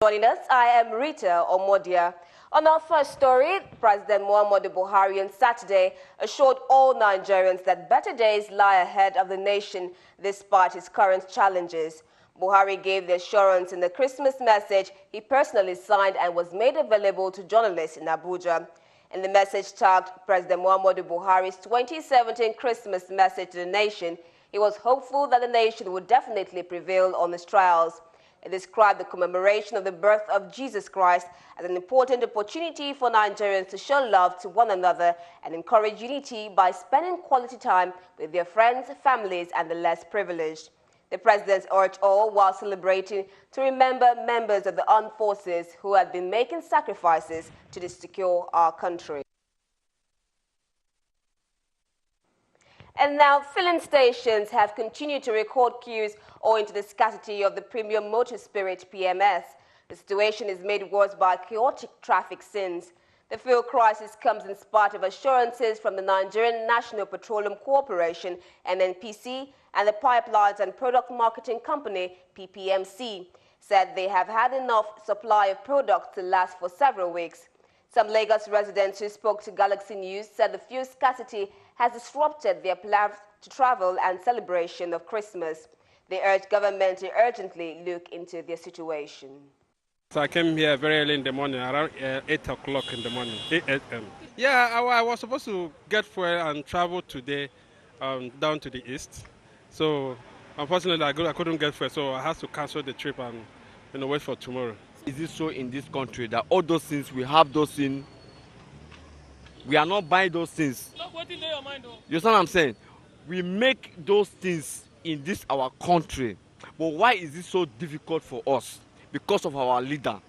Joining us, I am Rita Omodia. On our first story, President Muhammadu Buhari on Saturday assured all Nigerians that better days lie ahead of the nation despite its current challenges. Buhari gave the assurance in the Christmas message he personally signed and was made available to journalists in Abuja. In the message tagged President Muhammadu Buhari's 2017 Christmas message to the nation, he was hopeful that the nation would definitely prevail on its trials. It described the commemoration of the birth of Jesus Christ as an important opportunity for Nigerians to show love to one another and encourage unity by spending quality time with their friends, families, and the less privileged. The president urged all, while celebrating, to remember members of the armed forces who have been making sacrifices to secure our country. And now, filling stations have continued to record queues owing to the scarcity of the premium motor spirit PMS. The situation is made worse by chaotic traffic scenes. The fuel crisis comes in spite of assurances from the Nigerian National Petroleum Corporation, NNPC, and the Pipelines and Product Marketing Company, PPMC, said they have had enough supply of products to last for several weeks. Some Lagos residents who spoke to Galaxy News said the fuel scarcity has disrupted their plans to travel and celebration of Christmas. They urged government to urgently look into their situation. So I came here very early in the morning, around 8 o'clock in the morning, 8 a.m. Yeah, I was supposed to get fuel and travel today down to the east. So unfortunately, I couldn't get fuel, so I had to cancel the trip and wait for tomorrow. Is it so in this country that all those things, we have those things, we are not buying those things? Stop waiting in your mind, though. You understand what I'm saying? We make those things in this our country, but why is it so difficult for us? Because of our leader.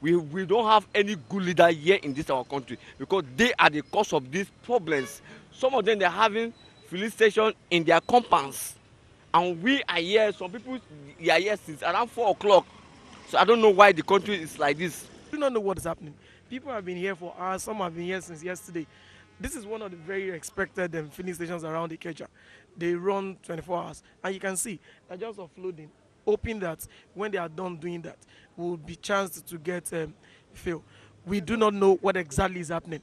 We don't have any good leader here in this our country because they are the cause of these problems. Some of them, they're having filling station in their compounds, and we are here, some people are here since around 4 o'clock. So I don't know why the country is like this. I do not know what is happening. People have been here for hours, some have been here since yesterday. This is one of the very expected filling stations around the Ikeja. They run 24 hours, and you can see they're just offloading, hoping that when they are done doing that, we'll be chanced to get fuel. We do not know what exactly is happening.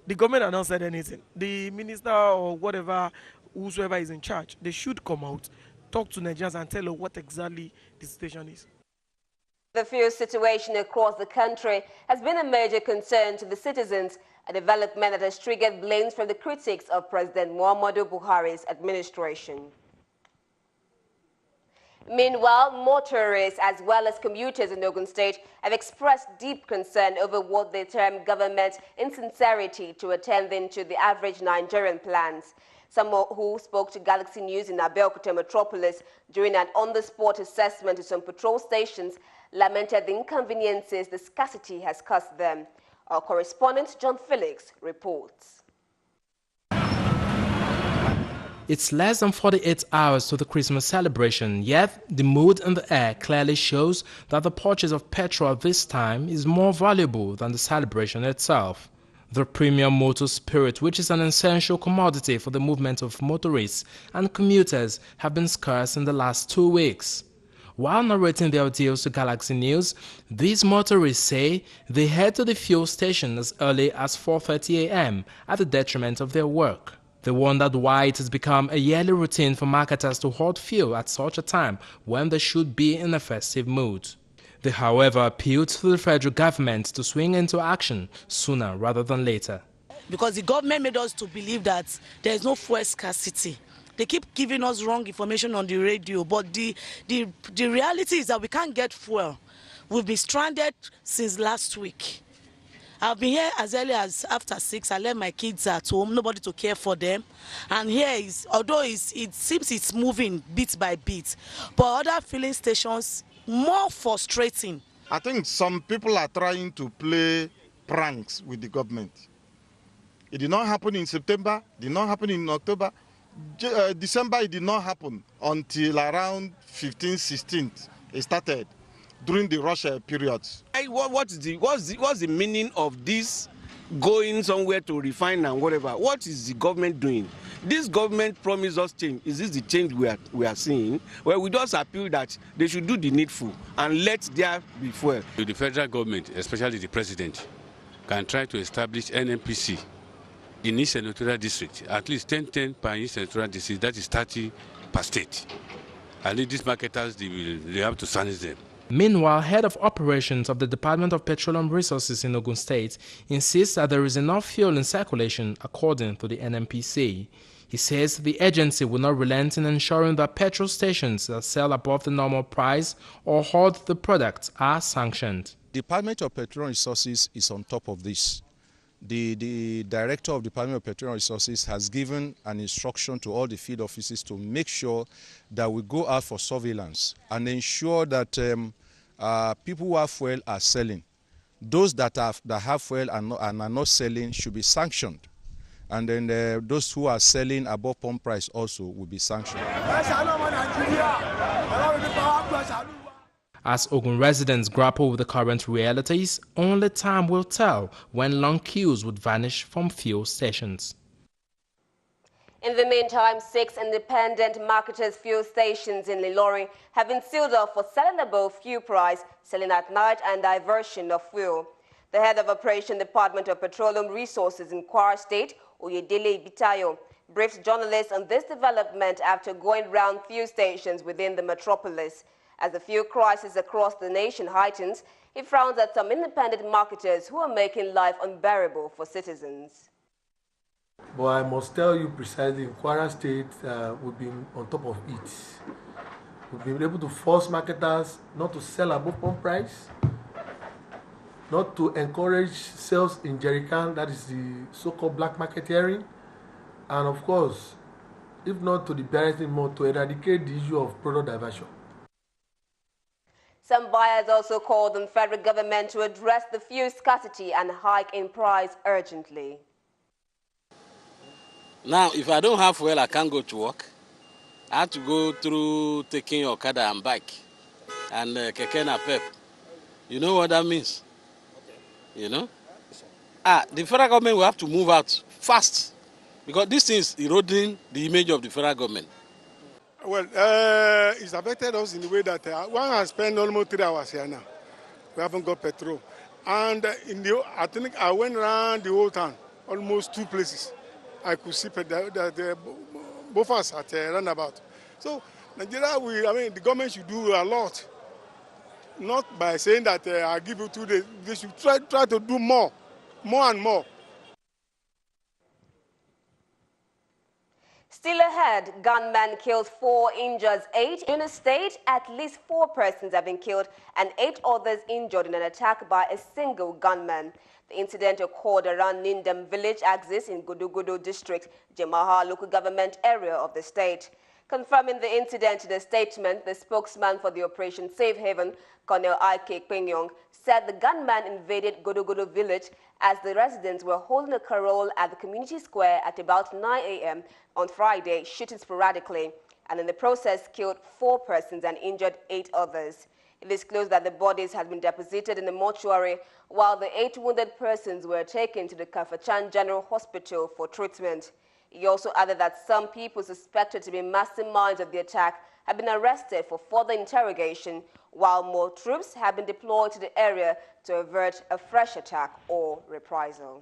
The government has not said anything. The minister or whatever, whosoever is in charge, they should come out, talk to Nigerians and tell us what exactly the situation is. The fuel situation across the country has been a major concern to the citizens, a development that has triggered blames from the critics of President Muhammadu Buhari's administration. Meanwhile, motorists as well as commuters in Ogun State have expressed deep concern over what they term government's insincerity to attending to the average Nigerian plans. Some who spoke to Galaxy News in Abeokuta metropolis during an on-the-spot assessment of some patrol stations lamented the inconveniences the scarcity has caused them. Our correspondent John Felix reports. It's less than 48 hours to the Christmas celebration, yet the mood in the air clearly shows that the purchase of petrol at this time is more valuable than the celebration itself. The premium motor spirit, which is an essential commodity for the movement of motorists and commuters, have been scarce in the last 2 weeks. While narrating their deals to Galaxy News, these motorists say they head to the fuel station as early as 4:30 a.m. at the detriment of their work. They wondered why it has become a yearly routine for marketers to hoard fuel at such a time when they should be in a festive mood. They, however, appealed to the federal government to swing into action sooner rather than later. Because the government made us to believe that there is no fuel scarcity. They keep giving us wrong information on the radio, but the reality is that we can't get fuel. We've been stranded since last week. I've been here as early as after 6. I left my kids at home, nobody to care for them. And here is, although it seems it's moving bit by bit, but other filling stations, more frustrating. I think some people are trying to play pranks with the government. It did not happen in September, did not happen in October. December, it did not happen until around 15th, 16th. It started during the rush periods. What's the meaning of this going somewhere to refine and whatever? What is the government doing? This government promised us change. Is this the change we are seeing? Well, we just appeal that they should do the needful and let there be fuel. The federal government, especially the president, can try to establish NNPC in each senatorial district, at least 10 per each senatorial district, that is 30 per state. And these marketers, they have to sanitize them. Meanwhile, head of operations of the Department of Petroleum Resources in Ogun State insists that there is enough fuel in circulation according to the NNPC. He says the agency will not relent in ensuring that petrol stations that sell above the normal price or hoard the products are sanctioned. The Department of Petroleum Resources is on top of this. The director of the Department of Petroleum Resources has given an instruction to all the field offices to make sure that we go out for surveillance and ensure that people who have fuel are selling. Those that have fuel and are not selling should be sanctioned. And then those who are selling above pump price also will be sanctioned. As Ogun residents grapple with the current realities, only time will tell when long queues would vanish from fuel stations. In the meantime, 6 independent marketers' fuel stations in Ilorin have been sealed off for selling above fuel price, selling at night, and diversion of fuel. The head of Operation Department of Petroleum Resources in Kwara State, Oyedele Ibitayo, briefed journalists on this development after going round fuel stations within the metropolis. As the fuel crisis across the nation heightens, he frowns at some independent marketers who are making life unbearable for citizens. But I must tell you precisely, in Kwara State, we've been on top of it. We've been able to force marketers not to sell above pump price, not to encourage sales in jerrycan, that is the so-called black marketeering, and of course, if not to the barest more, to eradicate the issue of product diversion. Some buyers also called on the federal government to address the fuel scarcity and hike in price urgently. Now, if I don't have fuel, I can't go to work. I have to go through taking Okada and bike and keke napep. You know what that means? You know? The federal government will have to move out fast because this thing is eroding the image of the federal government. Well, it's affected us in the way that one has spent almost 3 hours here now. We haven't got petrol. And I think I went around the whole town, almost 2 places. I could see both us at roundabout. So Nigeria, the government should do a lot. Not by saying that I'll give you 2 days. They should try to do more and more. Still ahead, gunman kills 4, injures 8. In a state, at least 4 persons have been killed and 8 others injured in an attack by a single gunman. The incident occurred around Nindam village axis in Gudugudu district, Jemaha local government area of the state. Confirming the incident in a statement, the spokesman for the Operation Safe Haven, Colonel I.K. Penyong, said the gunman invaded Gudugudu village as the residents were holding a carol at the community square at about 9 a.m. on Friday, shooting sporadically, and in the process killed 4 persons and injured 8 others. It disclosed that the bodies had been deposited in the mortuary, while the 8 wounded persons were taken to the Kafachan General Hospital for treatment. He also added that some people suspected to be masterminds of the attack have been arrested for further interrogation, while more troops have been deployed to the area to avert a fresh attack or reprisal.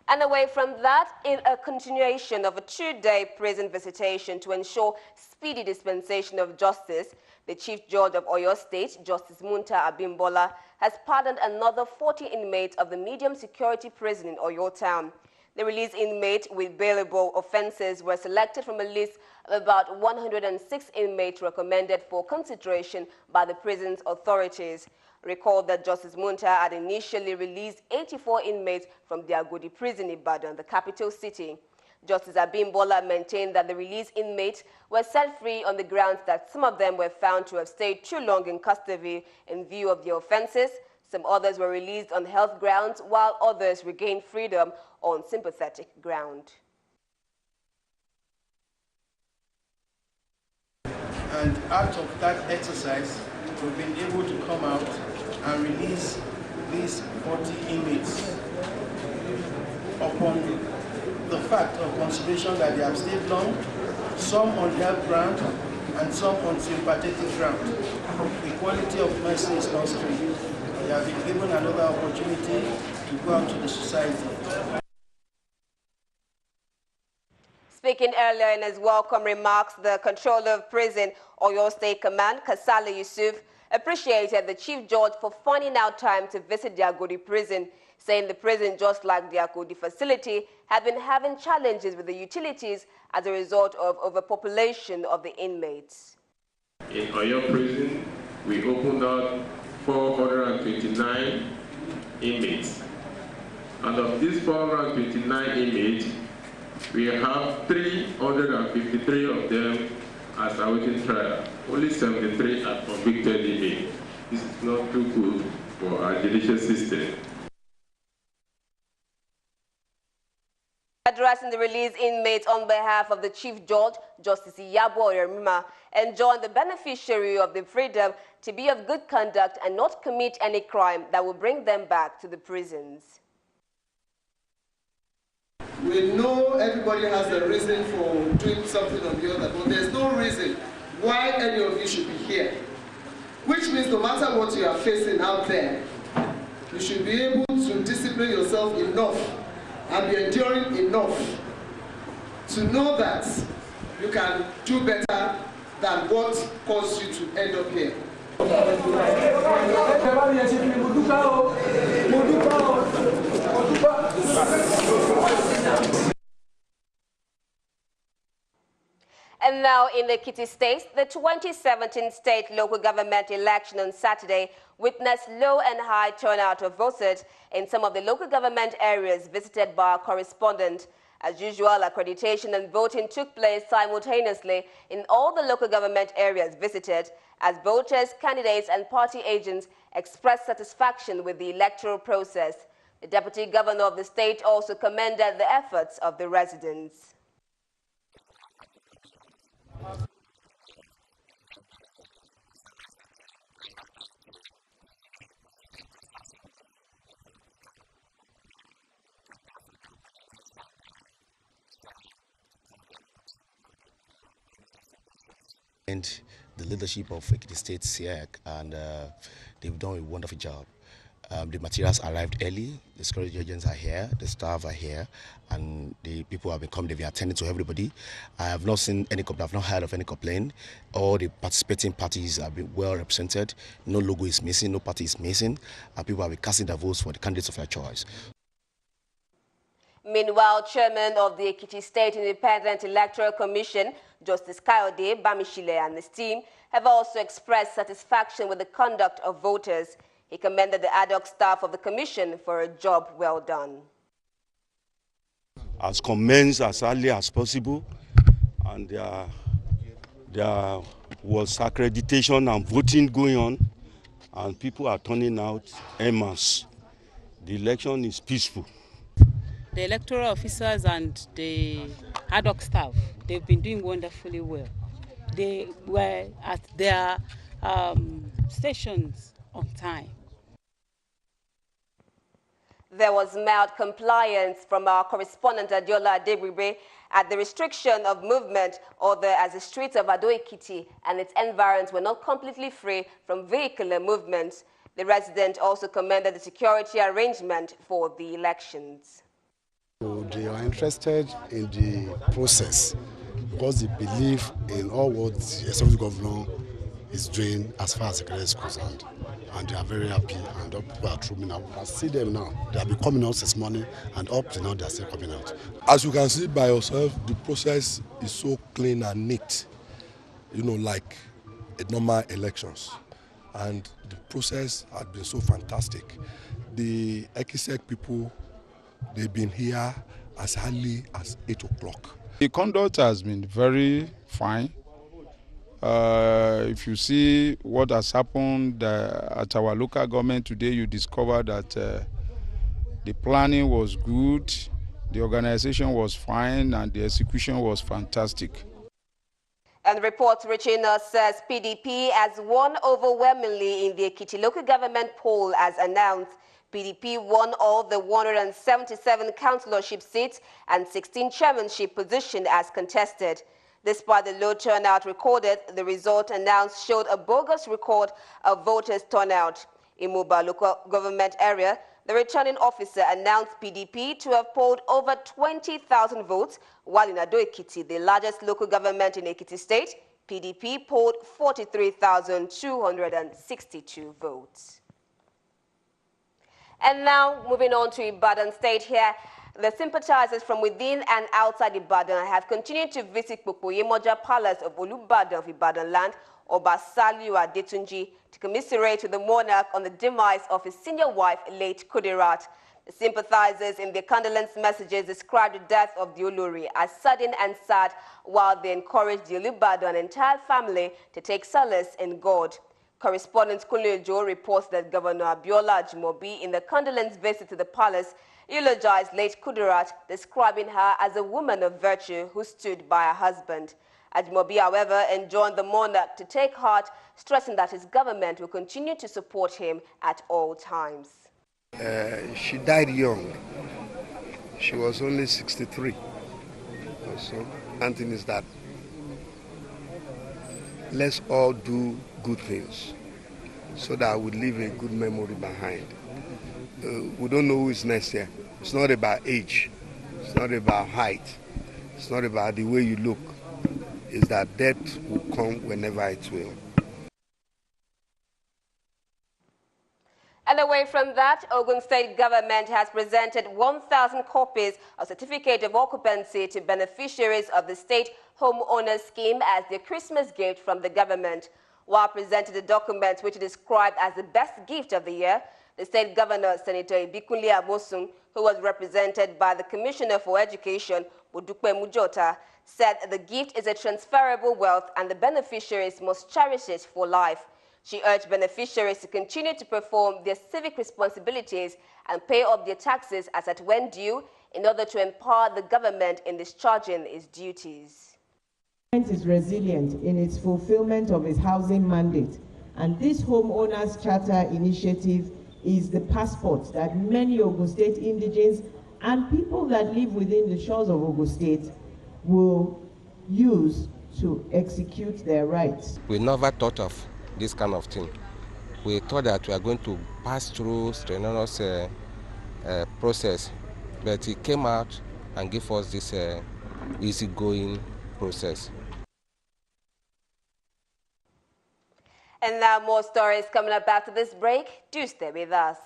And away from that, in a continuation of a 2-day prison visitation to ensure speedy dispensation of justice, the Chief Judge of Oyo State, Justice Munta Abimbola, has pardoned another 40 inmates of the medium security prison in Oyo Town. The released inmates with bailable offenses were selected from a list of about 106 inmates recommended for consideration by the prison's authorities. Recall that Justice Munta had initially released 84 inmates from the Agodi prison in Ibadan, the capital city. Justice Abimbola maintained that the released inmates were set free on the grounds that some of them were found to have stayed too long in custody in view of their offenses. Some others were released on health grounds, while others regained freedom on sympathetic ground. And out of that exercise, we've been able to come out and release these 40 inmates upon the fact of consideration that they have stayed long, some on health ground and some on sympathetic ground. Equality of mercy is not free. They have been given another opportunity to go out to the society. Speaking earlier in his welcome remarks, the controller of prison, Oyo State Command, Kasali Yusuf, appreciated the Chief Judge for finding out time to visit the Agodi prison, saying the prison, just like the Agodi facility, had been having challenges with the utilities as a result of overpopulation of the inmates. In Oyo prison, we opened up 429 inmates. And of these 429 inmates, we have 353 of them as awaiting trial. Only 73 are convicted inmates. This is not too good for our judicial system. Addressing the released inmates on behalf of the Chief Judge, Justice Iyabo Oyemima, enjoined the beneficiary of the freedom to be of good conduct and not commit any crime that will bring them back to the prisons. We know everybody has a reason for doing something or the other, but there's no reason why any of you should be here. Which means no matter what you are facing out there, you should be able to discipline yourself enough and be enduring enough to know that you can do better than what caused you to end up here. And now in the Ekiti State, the 2017 state local government election on Saturday witnessed low and high turnout of voters in some of the local government areas visited by our correspondent. As usual, accreditation and voting took place simultaneously in all the local government areas visited, as voters, candidates and party agents expressed satisfaction with the electoral process. The deputy governor of the state also commended the efforts of the residents. And the leadership of Ekiti State SIEC, and they've done a wonderful job. The materials arrived early, the security agents are here, the staff are here, and the people have been coming, they've been attending to everybody. I have not seen any complaint, I've not heard of any complaint. All the participating parties have been well represented, no logo is missing, no party is missing, and people have been casting their votes for the candidates of their choice. Meanwhile, Chairman of the Ekiti State Independent Electoral Commission, Justice Kayode Bamishile, and his team have also expressed satisfaction with the conduct of voters. He commended the ad hoc staff of the commission for a job well done. As commenced as early as possible, and there was accreditation and voting going on, and people are turning out en masse. The election is peaceful. The electoral officers and the ad hoc staff, they've been doing wonderfully well. They were at their stations on time. There was mild compliance from our correspondent Adiola Adebribe at the restriction of movement, although as the streets of Ado Ekiti and its environs were not completely free from vehicular movements. The resident also commended the security arrangement for the elections. So they are interested in the process because they believe in all what the executive governor is doing as far as security is concerned. And they are very happy, and people are trooping out. I see them now. They have been coming out this morning, and up to now they are still coming out. As you can see by yourself, the process is so clean and neat, you know, like a normal elections. And the process has been so fantastic. The EKISEC people, they've been here as early as 8 o'clock. The conduct has been very fine. If you see what has happened at our local government today, you discover that the planning was good, the organization was fine, and the execution was fantastic. And the report reaching us says PDP has won overwhelmingly in the Ekiti local government poll as announced. PDP won all the 177 councillorship seats and 16 chairmanship positions as contested. Despite the low turnout recorded, the result announced showed a bogus record of voters' turnout. In Muba local government area, the returning officer announced PDP to have polled over 20,000 votes, while in Ado-Ekiti, the largest local government in Ekiti State, PDP polled 43,262 votes. And now, moving on to Ibadan State here, the sympathizers from within and outside Ibadan have continued to visit Popoyemoja Palace of Olubadan of Ibadan land, Oba Saliu Adetunji, to commiserate with the monarch on the demise of his senior wife, late Kudirat. The sympathizers in their condolence messages described the death of the Olori as sudden and sad, while they encouraged the Olubadan entire family to take solace in God. Correspondent Kunle Joe reports that Governor Abiola Ajimobi, in the condolence visit to the palace, eulogized late Kudirat, describing her as a woman of virtue who stood by her husband. Ajimobi, however, enjoined the monarch to take heart, stressing that his government will continue to support him at all times. She died young. She was only 63 or so. And thing is that let's all do good things so that we leave a good memory behind. We don't know who is next year. It's not about age. It's not about height. It's not about the way you look. It's that death will come whenever it will. And away from that, Ogun State government has presented 1,000 copies of Certificate of Occupancy to beneficiaries of the State Homeowner Scheme as their Christmas gift from the government. While presenting the document, which is described as the best gift of the year, the State Governor, Senator Ibikunle Amosun, who was represented by the Commissioner for Education, Budukwe Mujota, said the gift is a transferable wealth and the beneficiaries must cherish it for life. She urged beneficiaries to continue to perform their civic responsibilities and pay up their taxes as at when due in order to empower the government in discharging its duties. The government is resilient in its fulfillment of its housing mandate, and this Homeowners Charter initiative is the passport that many Ogun State indigents and people that live within the shores of Ogun State will use to execute their rights. We never thought of this kind of thing. We thought that we are going to pass through strenuous process, but it came out and gave us this easygoing process. And now more stories coming up after this break. Do stay with us.